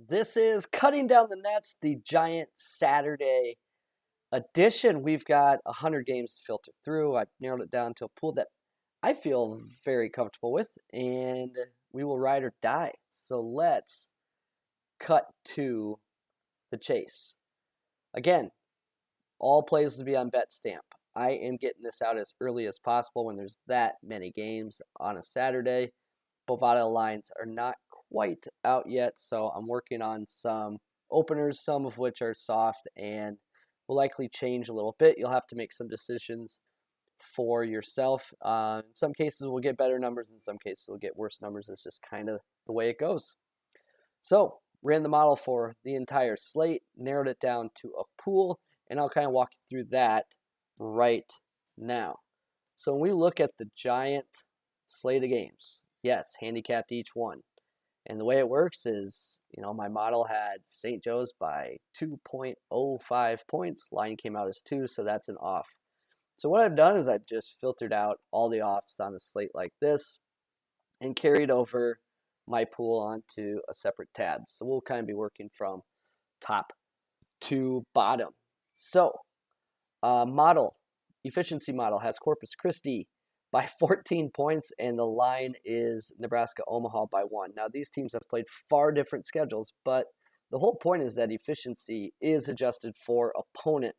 This is Cutting Down the Nets, the Giant Saturday edition. We've got 100 games to filter through. I've narrowed it down to a pool that I feel very comfortable with, and we will ride or die. So let's cut to the chase. Again, all plays to be on bet stamp. I am getting this out as early as possible when there's that many games on a Saturday. Bovada lines are not quite out yet, so I'm working on some openers, some of which are soft and will likely change a little bit. You'll have to make some decisions for yourself. In some cases, we'll get better numbers. In some cases, we'll get worse numbers. It's just kind of the way it goes. So, ran the model for the entire slate, narrowed it down to a pool, and I'll kind of walk you through that right now. So when we look at the Giant slate of games, yes, handicapped each one. And the way it works is, my model had St. Joe's by 2.05 points. Line came out as 2, so that's an off. So what I've done is I've just filtered out all the offs on a slate like this and carried over my pool onto a separate tab. So we'll kind of be working from top to bottom. So efficiency model has Corpus Christi by 14 points, and the line is Nebraska-Omaha by 1. Now, these teams have played far different schedules, but the whole point is that efficiency is adjusted for opponent.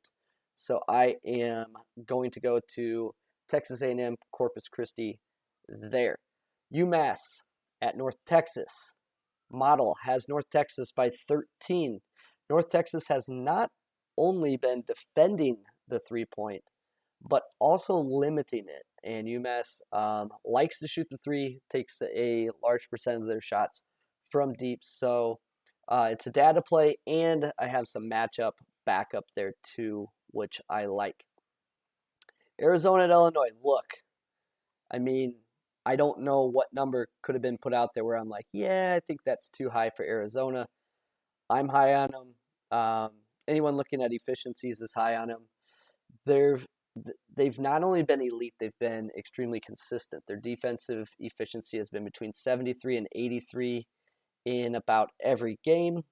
So I am going to go to Texas A&M, Corpus Christi there. UMass at North Texas. Model has North Texas by 13. North Texas has not only been defending the 3-point, but also limiting it. And UMass likes to shoot the 3, takes a large percent of their shots from deep. So it's a data play, and I have some matchup backup there too, which I like. Arizona at Illinois. Look, I don't know what number could have been put out there where I'm like, yeah, I think that's too high for Arizona. I'm high on them. Anyone looking at efficiencies is high on them. They've not only been elite, they've been extremely consistent. Their defensive efficiency has been between 73 and 83 in about every game.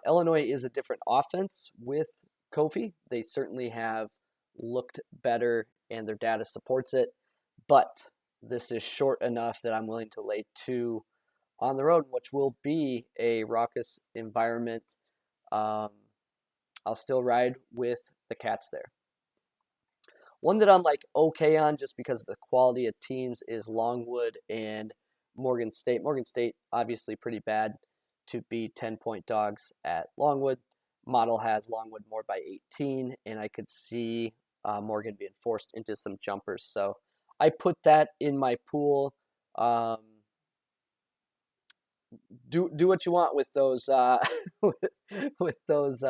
Illinois is a different offense with Kofi. They certainly have looked better, and their data supports it. But this is short enough that I'm willing to lay 2 on the road, which will be a raucous environment. I'll still ride with the Cats there. One that I'm okay on just because of the quality of teams is Longwood and Morgan State. Morgan State, obviously pretty bad to be 10-point dogs at Longwood. Model has Longwood more by 18, and I could see Morgan being forced into some jumpers. So I put that in my pool. Do what you want with those with those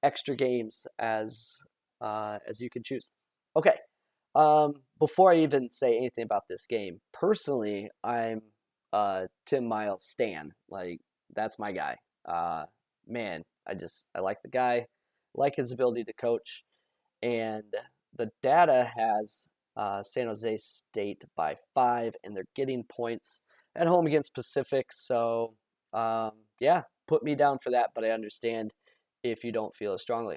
extra games as you can choose. Okay. Before I even say anything about this game, personally, I'm Tim Miles stan. That's my guy. Man, I like the guy, like his ability to coach, and the data has San Jose State by 5, and they're getting points at home against Pacific. So, put me down for that, but I understand if you don't feel as strongly.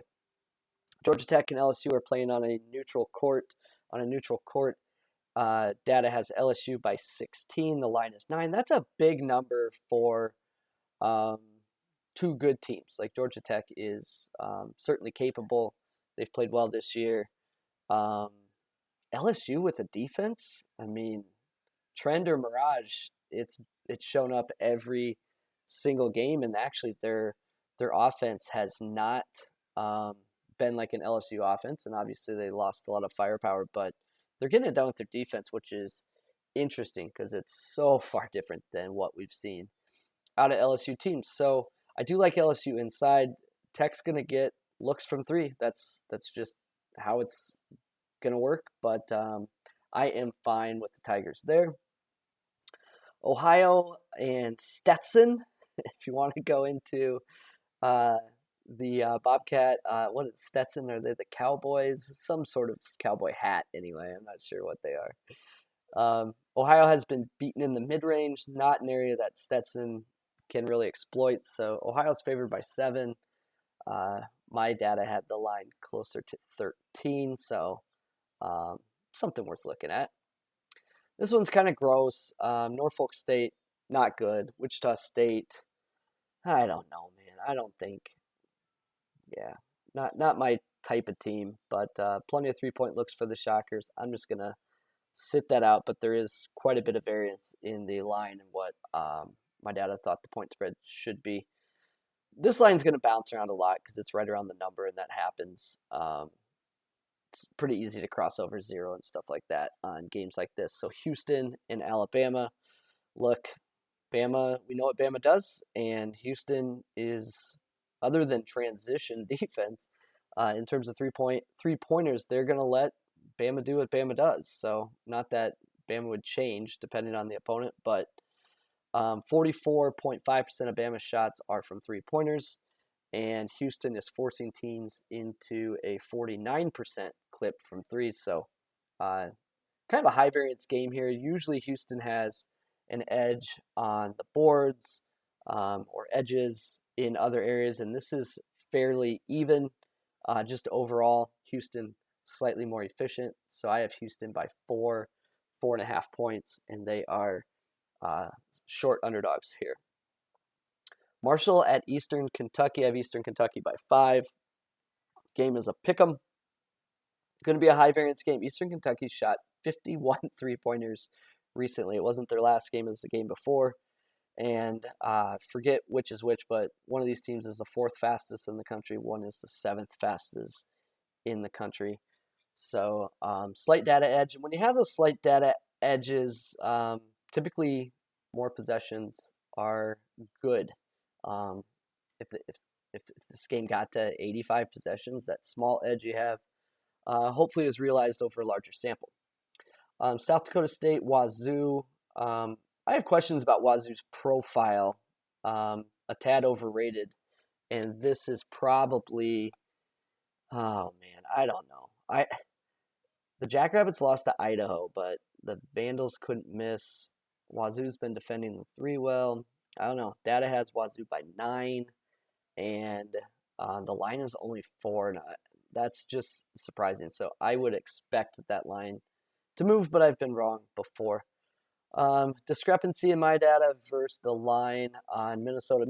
Georgia Tech and LSU are playing on a neutral court. Data has LSU by 16. The line is 9. That's a big number for 2 good teams. Georgia Tech is certainly capable. They've played well this year. LSU with the defense, trend or mirage, it's shown up every single game, and actually their offense has not been like an LSU offense, and obviously they lost a lot of firepower, but they're getting it done with their defense, which is interesting because it's so far different than what we've seen out of LSU teams. So I do like LSU inside. Tech's going to get looks from 3. That's just how it's going to work, but I am fine with the Tigers there. Ohio and Stetson, if you want to go into the Bobcat, what is Stetson? Are they the Cowboys? Some sort of cowboy hat, anyway. I'm not sure what they are. Ohio has been beaten in the mid-range, not an area that Stetson can really exploit. So Ohio's favored by 7. Uh, my data had the line closer to 13, so um, something worth looking at. This one's kind of gross. Norfolk State, not good. Wichita State, I don't know, man. I don't think, yeah, not my type of team, but plenty of 3-point looks for the Shockers. I'm just going to sit that out, but there is quite a bit of variance in the line and what my data thought the point spread should be. This line's going to bounce around a lot because it's right around the number, and that happens. It's pretty easy to cross over 0 and stuff like that on games like this. So Houston and Alabama, look, Bama, we know what Bama does, and Houston is, other than transition defense, in terms of three-pointers, they're going to let Bama do what Bama does. So not that Bama would change depending on the opponent, but 44.5% of Bama's shots are from three-pointers, and Houston is forcing teams into a 49% clip from threes. So kind of a high variance game here. Usually Houston has an edge on the boards or edges in other areas, and this is fairly even. Just overall, Houston slightly more efficient. So I have Houston by 4.5 points, and they are short underdogs here. Marshall at Eastern Kentucky. I have Eastern Kentucky by 5. Game is a pick'em. Going to be a high variance game. Eastern Kentucky shot 51 3-pointers recently. It wasn't their last game, it was the game before. And forget which is which, but one of these teams is the 4th fastest in the country. One is the 7th fastest in the country. So slight data edge. And when you have those slight data edges, typically more possessions are good. If this game got to 85 possessions, that small edge you have hopefully is realized over a larger sample. South Dakota State, Wazoo. I have questions about Wazoo's profile, a tad overrated, and this is probably, oh man, I don't know. The Jackrabbits lost to Idaho, but the Vandals couldn't miss. Wazoo's been defending the 3 well. I don't know. Data has Wazoo by 9, and the line is only 4. That's just surprising. So I would expect that line to move, but I've been wrong before. Discrepancy in my data versus the line on Minnesota,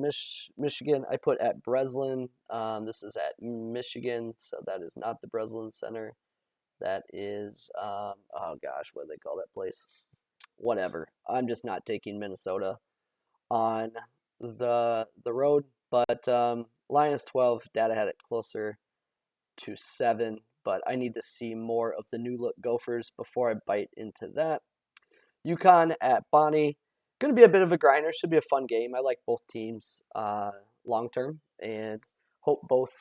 Michigan. I put at Breslin. This is at Michigan, so that is not the Breslin Center. That is, oh gosh, what do they call that place? Whatever. I'm just not taking Minnesota on the road, but line is 12. Data had it closer to 7, but I need to see more of the new look Gophers before I bite into that. UConn at Bonnie. Going to be a bit of a grinder. Should be a fun game. I like both teams long term and hope both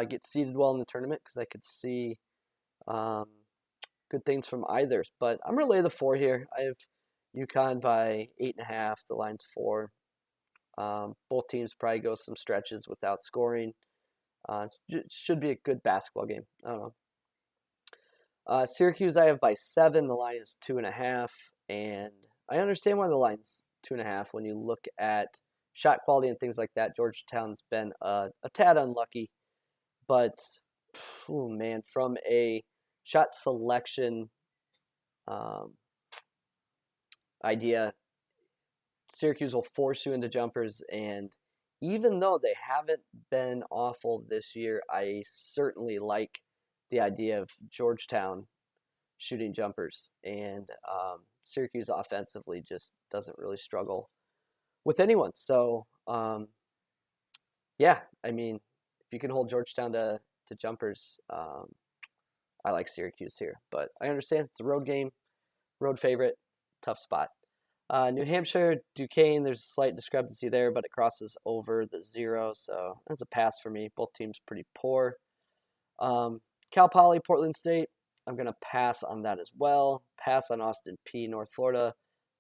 get seeded well in the tournament because I could see good things from either. But I'm going to lay the 4 here. I have UConn by 8.5. The line's 4. Both teams probably go some stretches without scoring. Should be a good basketball game. I don't know. Syracuse I have by 7. The line is 2.5. And I understand why the line's 2.5 when you look at shot quality and things like that. Georgetown's been a tad unlucky. But, oh man, from a shot selection idea, Syracuse will force you into jumpers. And even though they haven't been awful this year, I certainly like the idea of Georgetown shooting jumpers. And Syracuse offensively just doesn't really struggle with anyone. So, yeah, I mean, if you can hold Georgetown to jumpers, I like Syracuse here. But I understand it's a road game, road favorite, tough spot. New Hampshire, Duquesne, there's a slight discrepancy there, but it crosses over the 0, so that's a pass for me. Both teams pretty poor. Cal Poly, Portland State, I'm going to pass on that as well. Pass on Austin P, North Florida.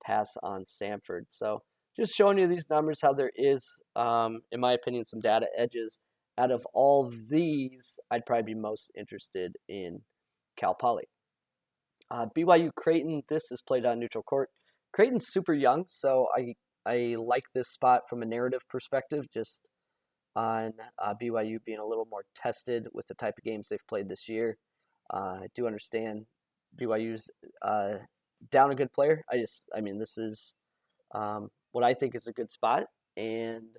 Pass on Samford. So just showing you these numbers, how there is, in my opinion, some data edges. Out of all these, I'd probably be most interested in Cal Poly. BYU Creighton, this is played on neutral court. Creighton's super young, so I I like this spot from a narrative perspective, just on BYU being a little more tested with the type of games they've played this year. I do understand BYU's down a good player. This is what I think is a good spot, and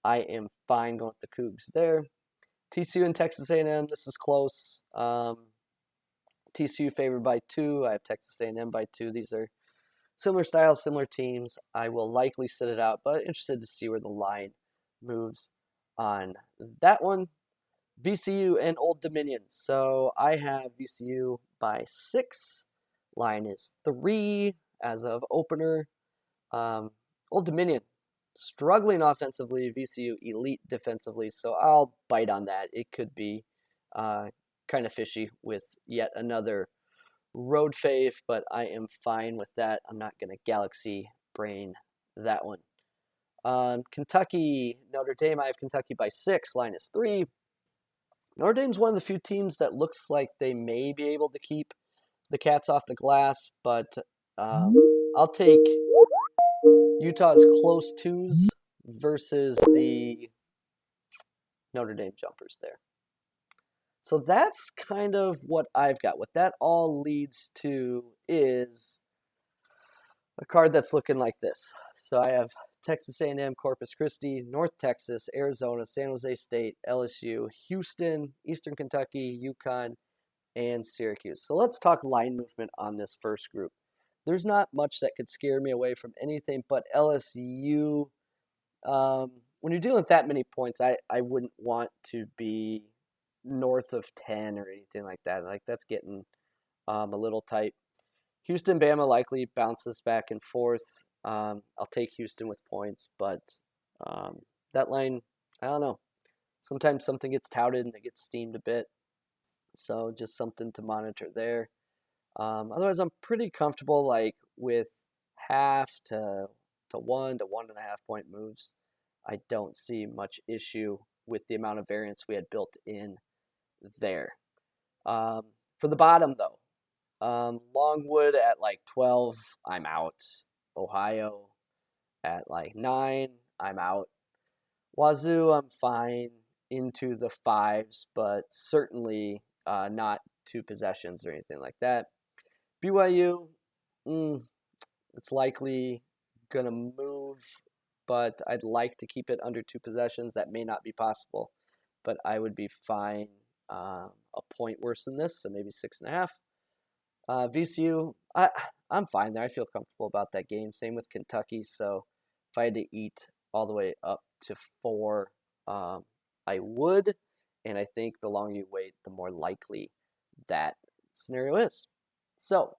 I am fine going with the Cougs there. TCU and Texas A&M, this is close. TCU favored by 2. I have Texas A&M by 2. These are similar styles, similar teams. I will likely sit it out, but interested to see where the line moves on that one. VCU and Old Dominion. So I have VCU by 6. Line is 3 as of opener. Old Dominion struggling offensively, VCU elite defensively, so I'll bite on that. It could be kind of fishy with yet another road fave, but I am fine with that. I'm not going to galaxy brain that one. Kentucky, Notre Dame, I have Kentucky by 6. Line is 3. Notre Dame's one of the few teams that looks like they may be able to keep the cats off the glass, but I'll take Utah's close twos versus the Notre Dame jumpers there. So that's kind of what I've got. What that all leads to is a card that's looking like this. So I have Texas A&M, Corpus Christi, North Texas, Arizona, San Jose State, LSU, Houston, Eastern Kentucky, UConn, and Syracuse. So let's talk line movement on this first group. There's not much that could scare me away from anything but LSU. When you're dealing with that many points, I wouldn't want to be north of 10 or anything like that. Like, that's getting a little tight. Houston, Bama likely bounces back and forth. I'll take Houston with points, but that line, I don't know. Sometimes something gets touted and it gets steamed a bit. So just something to monitor there. Otherwise, I'm pretty comfortable like with half to 1 to 1.5 point moves. I don't see much issue with the amount of variance we had built in there. For the bottom, though, Longwood at like 12, I'm out. Ohio at like 9, I'm out. Wazoo, I'm fine into the 5s, but certainly not 2 possessions or anything like that. BYU, it's likely going to move, but I'd like to keep it under 2 possessions. That may not be possible, but I would be fine a point worse than this, so maybe 6.5. VCU, I'm fine there. I feel comfortable about that game. Same with Kentucky, so if I had to eat all the way up to 4, I would, and I think the longer you wait, the more likely that scenario is. So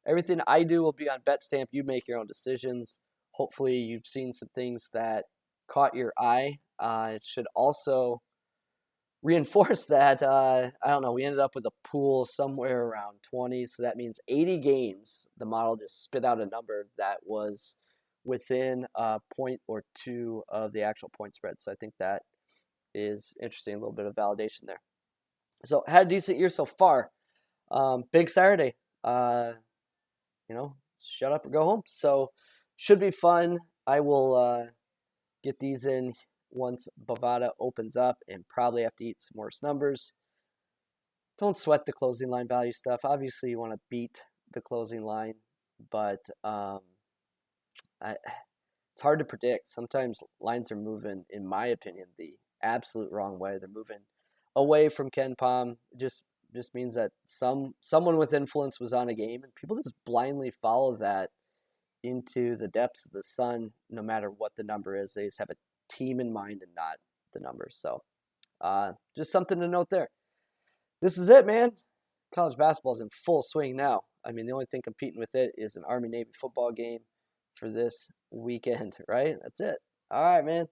everything I do will be on BetStamp. You make your own decisions. Hopefully you've seen some things that caught your eye. It should also reinforce that, I don't know, we ended up with a pool somewhere around 20, so that means 80 games. The model just spit out a number that was within a point or 2 of the actual point spread. So I think that is interesting, a little bit of validation there. So had a decent year so far. Big Saturday. Shut up or go home. So should be fun. I will get these in once Bovada opens up and probably have to eat some worse numbers. Don't sweat the closing line value stuff. Obviously, you want to beat the closing line, but it's hard to predict. Sometimes lines are moving, in my opinion, the absolute wrong way. They're moving away from Ken Pom. Just means that someone with influence was on a game, and people just blindly follow that into the depths of the sun, no matter what the number is. They just have a team in mind and not the number. So just something to note there. This is it, man. College basketball is in full swing now. I mean, the only thing competing with it is an Army-Navy football game for this weekend, right? That's it. All right, man.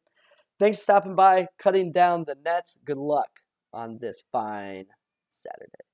Thanks for stopping by, cutting down the nets. Good luck on this fine Saturday.